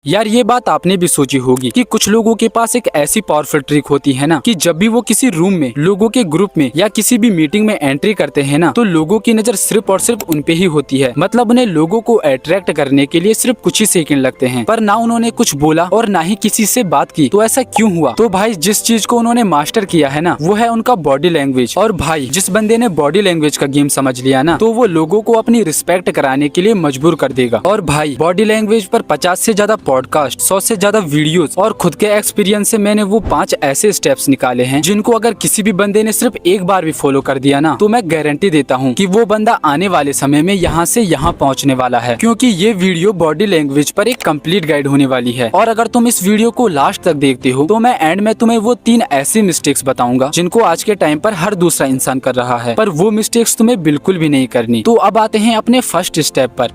यार ये बात आपने भी सोची होगी कि कुछ लोगों के पास एक ऐसी पावरफुल ट्रिक होती है ना कि जब भी वो किसी रूम में लोगों के ग्रुप में या किसी भी मीटिंग में एंट्री करते हैं ना तो लोगों की नजर सिर्फ और सिर्फ उन पे ही होती है। मतलब उन्हें लोगों को अट्रैक्ट करने के लिए सिर्फ कुछ ही सेकंड लगते हैं, पर ना उन्होंने कुछ बोला और ना ही किसी से बात की। तो ऐसा क्यों हुआ? तो भाई जिस चीज को उन्होंने मास्टर किया है ना वो है उनका बॉडी लैंग्वेज। और भाई जिस बंदे ने बॉडी लैंग्वेज का गेम समझ लिया ना तो वो लोगों को अपनी रिस्पेक्ट कराने के लिए मजबूर कर देगा। और भाई बॉडी लैंग्वेज पर 50 से ज्यादा पॉडकास्ट, 100 से ज्यादा वीडियोस और खुद के एक्सपीरियंस से मैंने वो 5 ऐसे स्टेप्स निकाले हैं जिनको अगर किसी भी बंदे ने सिर्फ एक बार भी फॉलो कर दिया ना तो मैं गारंटी देता हूँ कि वो बंदा आने वाले समय में यहाँ से यहाँ पहुँचने वाला है। क्योंकि ये वीडियो बॉडी लैंग्वेज पर एक कंप्लीट गाइड होने वाली है। और अगर तुम इस वीडियो को लास्ट तक देखते हो तो मैं एंड में तुम्हें वो 3 ऐसी मिस्टेक्स बताऊंगा जिनको आज के टाइम पर हर दूसरा इंसान कर रहा है, पर वो मिस्टेक्स तुम्हें बिल्कुल भी नहीं करनी। तो अब आते हैं अपने फर्स्ट स्टेप पर।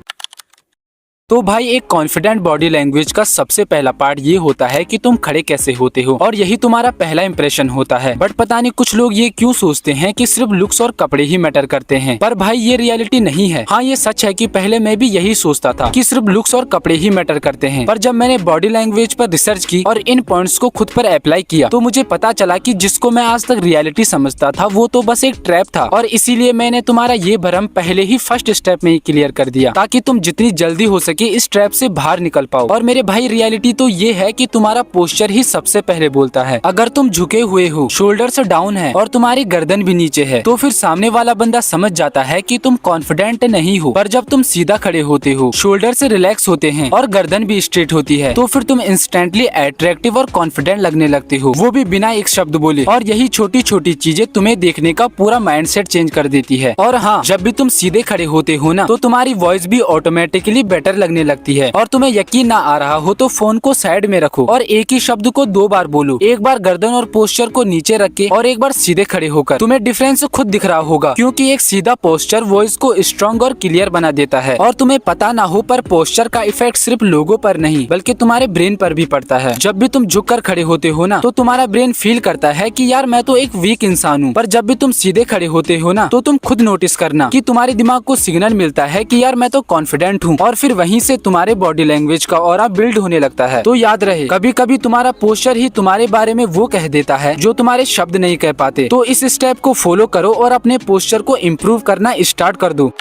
तो भाई एक कॉन्फिडेंट बॉडी लैंग्वेज का सबसे पहला पार्ट ये होता है कि तुम खड़े कैसे होते हो, और यही तुम्हारा पहला इंप्रेशन होता है। बट पता नहीं कुछ लोग ये क्यों सोचते हैं कि सिर्फ लुक्स और कपड़े ही मैटर करते हैं, पर भाई ये रियलिटी नहीं है। हाँ ये सच है कि पहले मैं भी यही सोचता था कि सिर्फ लुक्स और कपड़े ही मैटर करते हैं, पर जब मैंने बॉडी लैंग्वेज पर रिसर्च की और इन पॉइंट्स को खुद पर अप्लाई किया तो मुझे पता चला कि जिसको मैं आज तक रियलिटी समझता था वो तो बस एक ट्रैप था। और इसीलिए मैंने तुम्हारा ये भ्रम पहले ही फर्स्ट स्टेप में ही क्लियर कर दिया ताकि तुम जितनी जल्दी हो सके इस ट्रैप से बाहर निकल पाओ। और मेरे भाई रियलिटी तो ये है कि तुम्हारा पोस्चर ही सबसे पहले बोलता है। अगर तुम झुके हुए हो, शोल्डर्स डाउन है और तुम्हारी गर्दन भी नीचे है तो फिर सामने वाला बंदा समझ जाता है कि तुम कॉन्फिडेंट नहीं हो। पर जब तुम सीधा खड़े होते हो, शोल्डर से रिलैक्स होते हैं और गर्दन भी स्ट्रेट होती है तो फिर तुम इंस्टेंटली अट्रैक्टिव और कॉन्फिडेंट लगने लगते हो, वो भी बिना एक शब्द बोले। और यही छोटी छोटी चीजें तुम्हें देखने का पूरा माइंडसेट चेंज कर देती है। और हाँ, जब भी तुम सीधे खड़े होते हो ना तो तुम्हारी वॉइस भी ऑटोमेटिकली बेटर लगने लगती है। और तुम्हें यकीन ना आ रहा हो तो फोन को साइड में रखो और एक ही शब्द को 2 बार बोलो, एक बार गर्दन और पोस्चर को नीचे रख के और एक बार सीधे खड़े होकर। तुम्हें डिफरेंस खुद दिख रहा होगा क्योंकि एक सीधा पोस्चर वॉइस को स्ट्रॉन्ग और क्लियर बना देता है। और तुम्हें पता ना हो पर पोस्चर का इफेक्ट सिर्फ लोगों पर नहीं बल्कि तुम्हारे ब्रेन पर भी पड़ता है। जब भी तुम झुक कर खड़े होते हो ना तो तुम्हारा ब्रेन फील करता है कि यार मैं तो एक वीक इंसान हूँ, पर जब भी तुम सीधे खड़े होते हो ना तो तुम खुद नोटिस करना कि तुम्हारे दिमाग को सिग्नल मिलता है कि यार मैं तो कॉन्फिडेंट हूँ। और फिर वहीं से तुम्हारे बॉडी लैंग्वेज का ऑरा बिल्ड होने लगता है। तो याद रहे, कभी कभी तुम्हारा पोस्चर ही तुम्हारे बारे में वो कह देता है जो तुम्हारे शब्द नहीं कह पाते। तो इस स्टेप को फॉलो करो और अपने पोस्चर को इम्प्रूव करना स्टार्ट कर दो।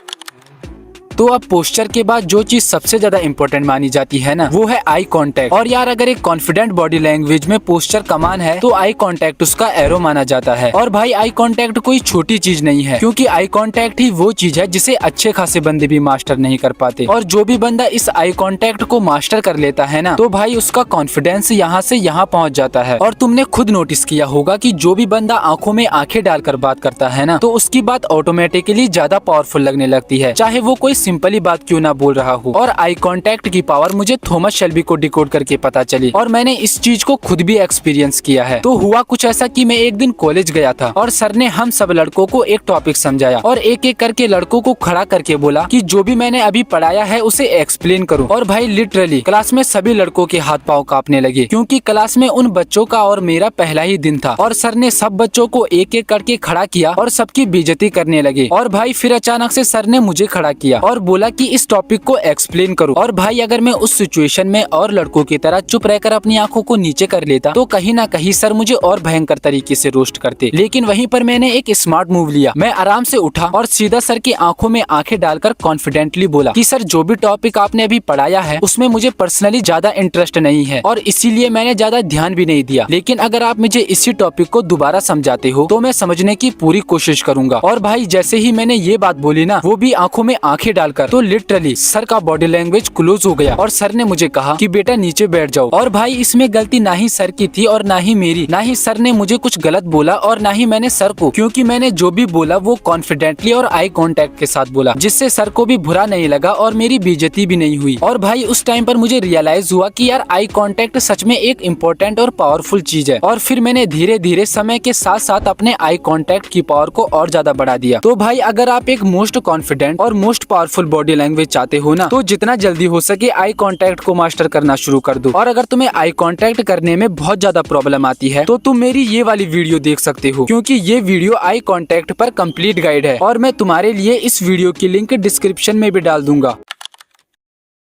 तो अब पोस्चर के बाद जो चीज सबसे ज्यादा इम्पोर्टेंट मानी जाती है ना वो है आई कांटेक्ट। और यार अगर एक कॉन्फिडेंट बॉडी लैंग्वेज में पोस्चर कमान है तो आई कांटेक्ट उसका एरो माना जाता है। और भाई आई कांटेक्ट कोई छोटी चीज नहीं है, क्योंकि आई कांटेक्ट ही वो चीज है जिसे अच्छे खासे बंदे भी मास्टर नहीं कर पाते। और जो भी बंदा इस आई कांटेक्ट को मास्टर कर लेता है ना तो भाई उसका कॉन्फिडेंस यहाँ से यहाँ पहुँच जाता है। और तुमने खुद नोटिस किया होगा कि जो भी बंदा आंखों में आंखें डालकर बात करता है ना तो उसकी बात ऑटोमेटिकली ज्यादा पावरफुल लगने लगती है, चाहे वो कोई सिंपली बात क्यों ना बोल रहा हो। और आई कांटेक्ट की पावर मुझे थॉमस शेल्बी को डिकोड करके पता चली और मैंने इस चीज को खुद भी एक्सपीरियंस किया है। तो हुआ कुछ ऐसा कि मैं एक दिन कॉलेज गया था और सर ने हम सब लड़कों को एक टॉपिक समझाया और एक एक करके लड़कों को खड़ा करके बोला कि जो भी मैंने अभी पढ़ाया है उसे एक्सप्लेन करो। और भाई लिटरली क्लास में सभी लड़कों के हाथ पांव कांपने लगे, क्योंकि क्लास में उन बच्चों का और मेरा पहला ही दिन था। और सर ने सब बच्चों को एक एक करके खड़ा किया और सबकी बेइज्जती करने लगे। और भाई फिर अचानक से सर ने मुझे खड़ा किया और बोला कि इस टॉपिक को एक्सप्लेन करो। और भाई अगर मैं उस सिचुएशन में और लड़कों की तरह चुप रहकर अपनी आंखों को नीचे कर लेता तो कहीं ना कहीं सर मुझे और भयंकर तरीके से रोस्ट करते। लेकिन वहीं पर मैंने एक स्मार्ट मूव लिया। मैं आराम से उठा और सीधा सर की आंखों में आंखें डालकर कॉन्फिडेंटली बोला कि सर जो भी टॉपिक आपने अभी पढ़ाया है उसमें मुझे पर्सनली ज्यादा इंटरेस्ट नहीं है और इसीलिए मैंने ज्यादा ध्यान भी नहीं दिया, लेकिन अगर आप मुझे इसी टॉपिक को दोबारा समझाते हो तो मैं समझने की पूरी कोशिश करूंगा। और भाई जैसे ही मैंने ये बात बोली ना वो भी आंखों में आंखें डालकर, तो लिटरली सर का बॉडी लैंग्वेज क्लोज हो गया और सर ने मुझे कहा कि बेटा नीचे बैठ जाओ। और भाई इसमें गलती ना ही सर की थी और ना ही मेरी, ना ही सर ने मुझे कुछ गलत बोला और ना ही मैंने सर को, क्योंकि मैंने जो भी बोला वो कॉन्फिडेंटली और आई कांटेक्ट के साथ बोला, जिससे सर को भी बुरा नहीं लगा और मेरी बेइज्जती भी नहीं हुई। और भाई उस टाइम पर मुझे रियलाइज हुआ कि यार आई कांटेक्ट सच में एक इम्पोर्टेंट और पावरफुल चीज है। और फिर मैंने धीरे धीरे समय के साथ साथ अपने आई कांटेक्ट की पावर को और ज्यादा बढ़ा दिया। तो भाई अगर आप एक मोस्ट कॉन्फिडेंट और मोस्ट पावरफुल बॉडी लैंग्वेज चाहते हो ना तो जितना जल्दी हो सके आई कांटेक्ट को मास्टर करना शुरू कर दो। और अगर तुम्हें आई कांटेक्ट करने में बहुत ज्यादा प्रॉब्लम आती है तो तुम मेरी ये वाली वीडियो देख सकते हो, क्योंकि ये वीडियो आई कांटेक्ट पर कंप्लीट गाइड है और मैं तुम्हारे लिए इस वीडियो की लिंक डिस्क्रिप्शन में भी डाल दूंगा।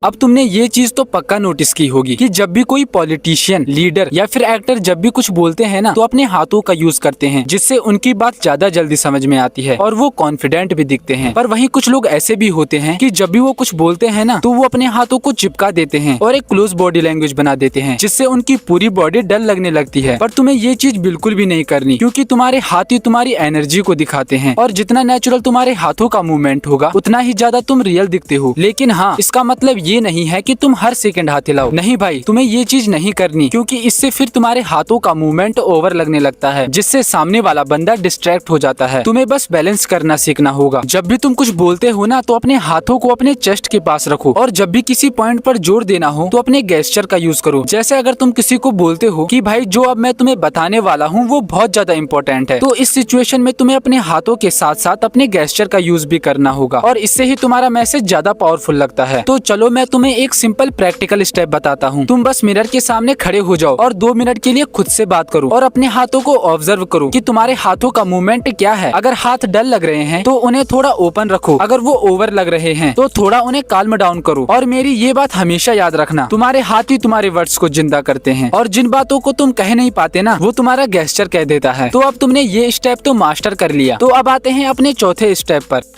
अब तुमने ये चीज तो पक्का नोटिस की होगी कि जब भी कोई पॉलिटिशियन, लीडर या फिर एक्टर जब भी कुछ बोलते हैं ना तो अपने हाथों का यूज करते हैं, जिससे उनकी बात ज्यादा जल्दी समझ में आती है और वो कॉन्फिडेंट भी दिखते हैं। पर वहीं कुछ लोग ऐसे भी होते हैं कि जब भी वो कुछ बोलते हैं ना तो वो अपने हाथों को चिपका देते हैं और एक क्लोज बॉडी लैंग्वेज बना देते हैं, जिससे उनकी पूरी बॉडी डल लगने लगती है। पर तुम्हें ये चीज बिल्कुल भी नहीं करनी, क्योंकि तुम्हारे हाथ ही तुम्हारी एनर्जी को दिखाते हैं और जितना नेचुरल तुम्हारे हाथों का मूवमेंट होगा उतना ही ज्यादा तुम रियल दिखते हो। लेकिन हाँ, इसका मतलब ये नहीं है कि तुम हर सेकंड हाथ हिलाओ। नहीं भाई, तुम्हें ये चीज नहीं करनी, क्योंकि इससे फिर तुम्हारे हाथों का मूवमेंट ओवर लगने लगता है, जिससे सामने वाला बंदा डिस्ट्रैक्ट हो जाता है। तुम्हें बस बैलेंस करना सीखना होगा। जब भी तुम कुछ बोलते हो ना तो अपने हाथों को अपने चेस्ट के पास रखो और जब भी किसी पॉइंट पर जोर देना हो तो अपने गेस्चर का यूज करो। जैसे अगर तुम किसी को बोलते हो कि भाई जो अब मैं तुम्हें बताने वाला हूँ वो बहुत ज्यादा इंपॉर्टेंट है, तो इस सिचुएशन में तुम्हें अपने हाथों के साथ साथ अपने गेस्चर का यूज भी करना होगा और इससे ही तुम्हारा मैसेज ज्यादा पावरफुल लगता है। तो चलो मैं तुम्हें एक सिंपल प्रैक्टिकल स्टेप बताता हूँ। तुम बस मिरर के सामने खड़े हो जाओ और 2 मिनट के लिए खुद से बात करो और अपने हाथों को ऑब्जर्व करो कि तुम्हारे हाथों का मूवमेंट क्या है। अगर हाथ डल लग रहे हैं तो उन्हें थोड़ा ओपन रखो, अगर वो ओवर लग रहे हैं तो थोड़ा उन्हें काल्म डाउन करो। और मेरी ये बात हमेशा याद रखना, तुम्हारे हाथ ही तुम्हारे वर्ड्स को जिंदा करते हैं और जिन बातों को तुम कह नहीं पाते ना वो तुम्हारा गेस्चर कह देता है। तो अब तुमने ये स्टेप तो मास्टर कर लिया, तो अब आते हैं अपने चौथे स्टेप पर।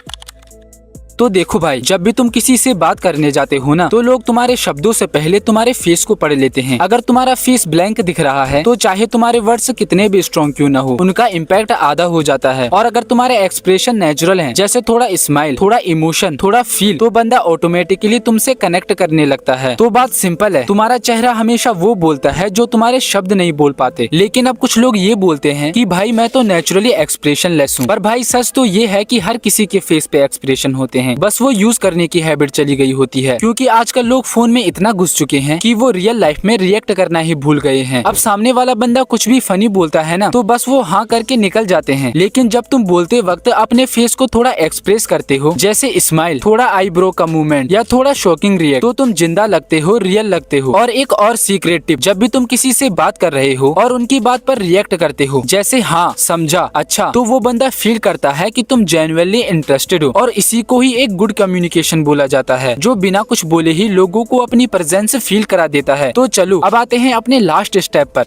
तो देखो भाई, जब भी तुम किसी से बात करने जाते हो ना तो लोग तुम्हारे शब्दों से पहले तुम्हारे फेस को पढ़ लेते हैं। अगर तुम्हारा फेस ब्लैंक दिख रहा है तो चाहे तुम्हारे वर्ड्स कितने भी स्ट्रॉन्ग क्यों ना हो, उनका इम्पैक्ट आधा हो जाता है। और अगर तुम्हारे एक्सप्रेशन नेचुरल हैं, जैसे थोड़ा स्माइल, थोड़ा इमोशन, थोड़ा फील, तो बंदा ऑटोमेटिकली तुमसे कनेक्ट करने लगता है। तो बात सिंपल है, तुम्हारा चेहरा हमेशा वो बोलता है जो तुम्हारे शब्द नहीं बोल पाते। लेकिन अब कुछ लोग ये बोलते हैं कि भाई मैं तो नेचुरली एक्सप्रेशन लेस हूँ। पर भाई सच तो ये है कि हर किसी के फेस पे एक्सप्रेशन होते हैं, बस वो यूज करने की हैबिट चली गई होती है। क्योंकि आजकल लोग फोन में इतना घुस चुके हैं कि वो रियल लाइफ में रिएक्ट करना ही भूल गए हैं। अब सामने वाला बंदा कुछ भी फनी बोलता है ना तो बस वो हाँ करके निकल जाते हैं। लेकिन जब तुम बोलते वक्त अपने फेस को थोड़ा एक्सप्रेस करते हो, जैसे स्माइल, थोड़ा आईब्रो का मूवमेंट या थोड़ा शॉकिंग रिएक्ट, तो तुम जिंदा लगते हो, रियल लगते हो। और एक और सीक्रेट टिप, जब भी तुम किसी से बात कर रहे हो और उनकी बात पर रिएक्ट करते हो, जैसे हाँ, समझा, अच्छा, तो वो बंदा फील करता है कि तुम जेन्युइनली इंटरेस्टेड हो। और इसी को ही एक गुड कम्युनिकेशन बोला जाता है, जो बिना कुछ बोले ही लोगों को अपनी प्रेजेंस फील करा देता है। तो चलो अब आते हैं अपने लास्ट स्टेप पर।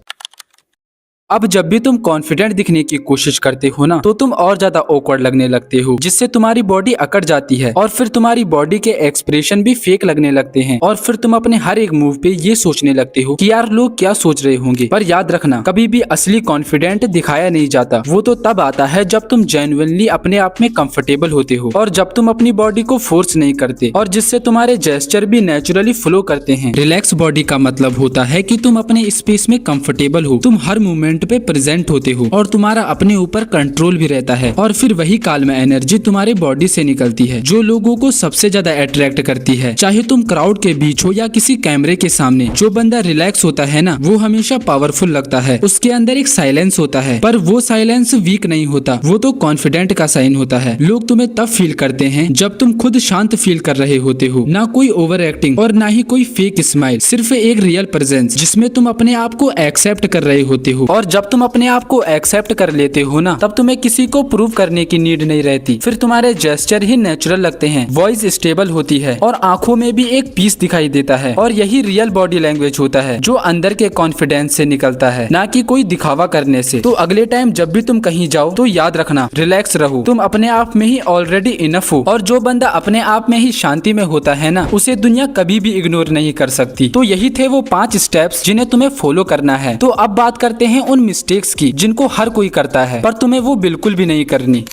अब जब भी तुम कॉन्फिडेंट दिखने की कोशिश करते हो ना तो तुम और ज्यादा ऑकवर्ड लगने लगते हो, जिससे तुम्हारी बॉडी अकड़ जाती है और फिर तुम्हारी बॉडी के एक्सप्रेशन भी फेक लगने लगते हैं। और फिर तुम अपने हर एक मूव पे ये सोचने लगते हो कि यार लोग क्या सोच रहे होंगे। पर याद रखना, कभी भी असली कॉन्फिडेंट दिखाया नहीं जाता, वो तो तब आता है जब तुम जेन्युइनली अपने आप में कंफर्टेबल होते हो और जब तुम अपनी बॉडी को फोर्स नहीं करते और जिससे तुम्हारे जेस्चर भी नेचुरली फ्लो करते हैं। रिलैक्स बॉडी का मतलब होता है कि तुम अपने स्पेस में कंफर्टेबल हो, तुम हर मूवमेंट पे प्रेजेंट होते हो और तुम्हारा अपने ऊपर कंट्रोल भी रहता है। और फिर वही काल्म एनर्जी तुम्हारे बॉडी से निकलती है जो लोगों को सबसे ज्यादा अट्रैक्ट करती है। चाहे तुम क्राउड के बीच हो या किसी कैमरे के सामने, जो बंदा रिलैक्स होता है ना वो हमेशा पावरफुल लगता है। उसके अंदर एक साइलेंस होता है, पर वो साइलेंस वीक नहीं होता, वो तो कॉन्फिडेंट का साइन होता है। लोग तुम्हें तब फील करते हैं जब तुम खुद शांत फील कर रहे होते हो, ना कोई ओवर एक्टिंग और ना ही कोई फेक स्माइल, सिर्फ एक रियल प्रेजेंस जिसमें तुम अपने आप को एक्सेप्ट कर रहे होते हो। और जब तुम अपने आप को एक्सेप्ट कर लेते हो ना तब तुम्हें किसी को प्रूव करने की नीड नहीं रहती। फिर तुम्हारे जेस्चर ही नेचुरल लगते हैं, वॉइस स्टेबल होती है और आंखों में भी एक पीस दिखाई देता है। और यही रियल बॉडी लैंग्वेज होता है जो अंदर के कॉन्फिडेंस से निकलता है, ना कि कोई दिखावा करने से। तो अगले टाइम जब भी तुम कहीं जाओ तो याद रखना, रिलैक्स रहो, तुम अपने आप में ही ऑलरेडी इनफ हो। और जो बंदा अपने आप में ही शांति में होता है ना उसे दुनिया कभी भी इग्नोर नहीं कर सकती। तो यही थे वो 5 स्टेप्स जिन्हें तुम्हें फॉलो करना है। तो अब बात करते हैं उन मिस्टेक्स की जिनको हर कोई करता है पर तुम्हें वो बिल्कुल भी नहीं करनी।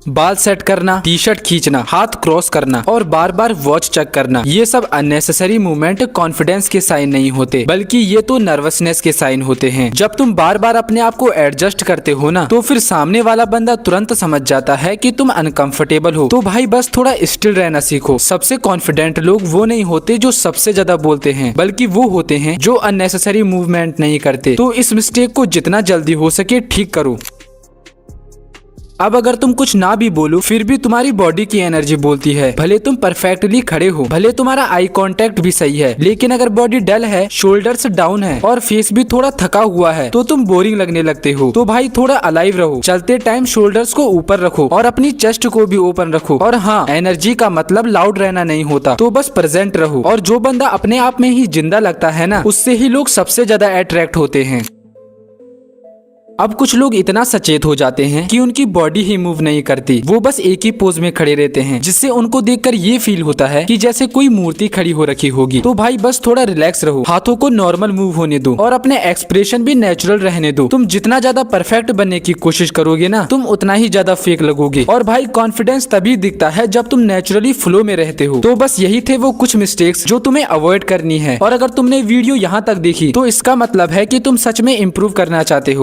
बाल सेट करना, टी शर्ट खींचना, हाथ क्रॉस करना और बार बार वॉच चेक करना, ये सब अननेसेसरी मूवमेंट कॉन्फिडेंस के साइन नहीं होते, बल्कि ये तो नर्वसनेस के साइन होते हैं। जब तुम बार बार अपने आप को एडजस्ट करते हो ना तो फिर सामने वाला बंदा तुरंत समझ जाता है कि तुम अनकंफर्टेबल हो। तो भाई बस थोड़ा स्टिल रहना सीखो। सबसे कॉन्फिडेंट लोग वो नहीं होते जो सबसे ज्यादा बोलते हैं, बल्कि वो होते हैं जो अननेसेसरी मूवमेंट नहीं करते। तो इस मिस्टेक को जितना जल्दी हो सके ठीक करो। अब अगर तुम कुछ ना भी बोलो फिर भी तुम्हारी बॉडी की एनर्जी बोलती है। भले तुम परफेक्टली खड़े हो, भले तुम्हारा आई कांटेक्ट भी सही है, लेकिन अगर बॉडी डल है, शोल्डर्स डाउन है और फेस भी थोड़ा थका हुआ है तो तुम बोरिंग लगने लगते हो। तो भाई थोड़ा अलाइव रहो, चलते टाइम शोल्डर्स को ऊपर रखो और अपनी चेस्ट को भी ओपन रखो। और हाँ, एनर्जी का मतलब लाउड रहना नहीं होता, तो बस प्रेजेंट रहो। और जो बंदा अपने आप में ही जिंदा लगता है ना, उससे ही लोग सबसे ज्यादा अट्रैक्ट होते हैं। अब कुछ लोग इतना सचेत हो जाते हैं कि उनकी बॉडी ही मूव नहीं करती, वो बस एक ही पोज में खड़े रहते हैं, जिससे उनको देखकर ये फील होता है कि जैसे कोई मूर्ति खड़ी हो रखी होगी। तो भाई बस थोड़ा रिलैक्स रहो, हाथों को नॉर्मल मूव होने दो और अपने एक्सप्रेशन भी नेचुरल रहने दो। तुम जितना ज्यादा परफेक्ट बनने की कोशिश करोगे ना, तुम उतना ही ज्यादा फेक लगोगे। और भाई कॉन्फिडेंस तभी दिखता है जब तुम नेचुरली फ्लो में रहते हो। तो बस यही थे वो कुछ मिस्टेक्स जो तुम्हें अवॉइड करनी है। और अगर तुमने वीडियो यहाँ तक देखी तो इसका मतलब है कि तुम सच में इम्प्रूव करना चाहते हो।